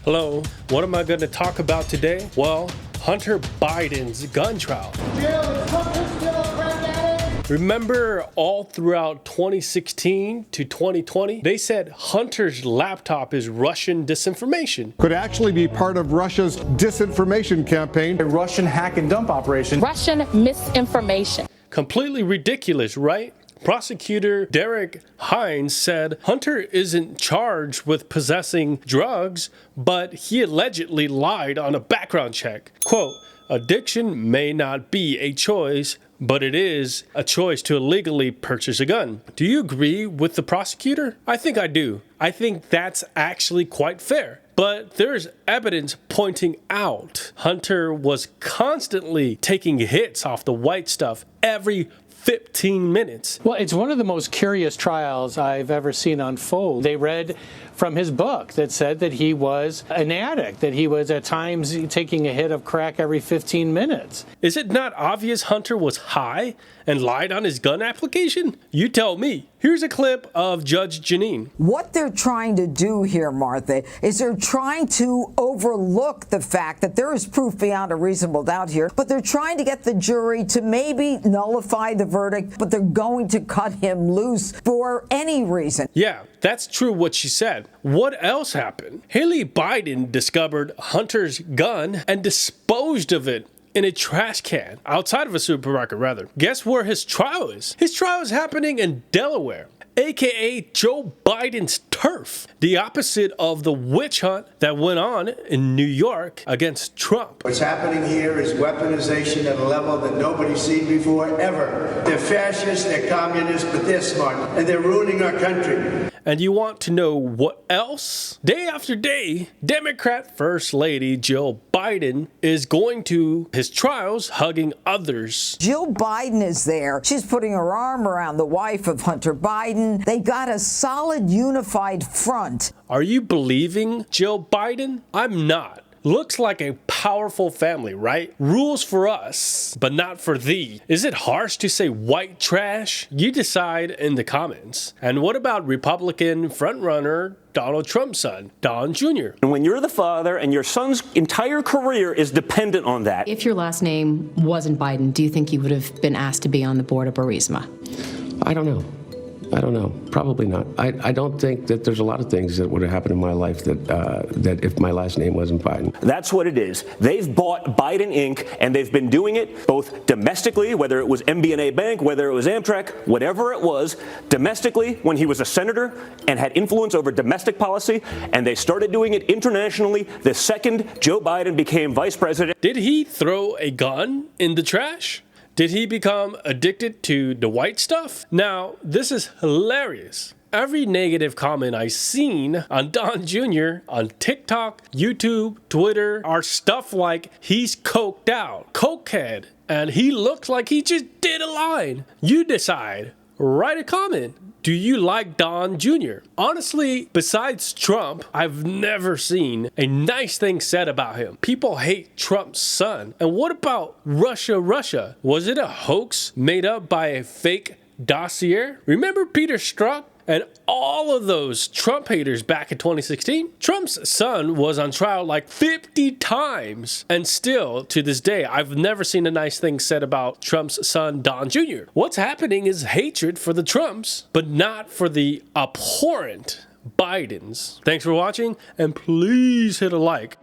Hello, what am I going to talk about today? Well, Hunter Biden's gun trial. Remember all throughout 2016 to 2020, they said Hunter's laptop is Russian disinformation. Could actually be part of Russia's disinformation campaign. A Russian hack and dump operation. Russian misinformation. Completely ridiculous, right? Prosecutor Derek Hines said Hunter isn't charged with possessing drugs, but he allegedly lied on a background check. Quote, addiction may not be a choice, but it is a choice to illegally purchase a gun. Do you agree with the prosecutor? I think I do. I think that's actually quite fair. But there's evidence pointing out Hunter was constantly taking hits off the white stuff every 15 minutes. Well, it's one of the most curious trials I've ever seen unfold. They read from his book that said that he was an addict, that he was at times taking a hit of crack every 15 minutes. Is it not obvious Hunter was high and lied on his gun application? You tell me. Here's a clip of Judge Jeanine. What they're trying to do here, Martha, is they're trying to overlook the fact that there is proof beyond a reasonable doubt here, but they're trying to get the jury to maybe nullify the verdict, but they're going to cut him loose for any reason. Yeah, that's true what she said. What else happened? Haillie Biden discovered Hunter's gun and disposed of it in a trash can outside of a supermarket, rather. Guess where his trial is? His trial is happening in Delaware, aka Joe Biden's turf, the opposite of the witch hunt that went on in New York against Trump. What's happening here is weaponization at a level that nobody's seen before, ever. They're fascists, they're communists, but they're smart, and they're ruining our country. And you want to know what else? Day after day, Democrat First Lady Jill Biden is going to his trials hugging others. Jill Biden is there. She's putting her arm around the wife of Hunter Biden. They got a solid, unified front. Are you believing Jill Biden? I'm not. Looks like a powerful family, right? Rules for us, but not for thee. Is it harsh to say white trash? You decide in the comments. And what about Republican frontrunner Donald Trump's son, Don Jr.? And when you're the father and your son's entire career is dependent on that. If your last name wasn't Biden, do you think you would have been asked to be on the board of Burisma? I don't know. Probably not. I don't think that there's a lot of things that would have happened in my life that if my last name wasn't Biden. That's what it is. They've bought Biden Inc., and they've been doing it both domestically, whether it was MBNA Bank, whether it was Amtrak, whatever it was, domestically when he was a senator and had influence over domestic policy, and they started doing it internationally the second Joe Biden became vice president. Did he throw a gun in the trash? Did he become addicted to the white stuff? Now, this is hilarious. Every negative comment I've seen on Don Jr. on TikTok, YouTube, Twitter are stuff like he's coked out, cokehead, and he looks like he just did a line. You decide. Write a comment. Do you like Don Jr.? Honestly, besides Trump, I've never seen a nice thing said about him. People hate Trump's son. And what about Russia? Was it a hoax made up by a fake dossier? Remember Peter Strzok and all of those Trump haters back in 2016? Trump's son was on trial like 50 times. And still, to this day, I've never seen a nice thing said about Trump's son, Don Jr. What's happening is hatred for the Trumps, but not for the abhorrent Bidens. Thanks for watching, and please hit a like.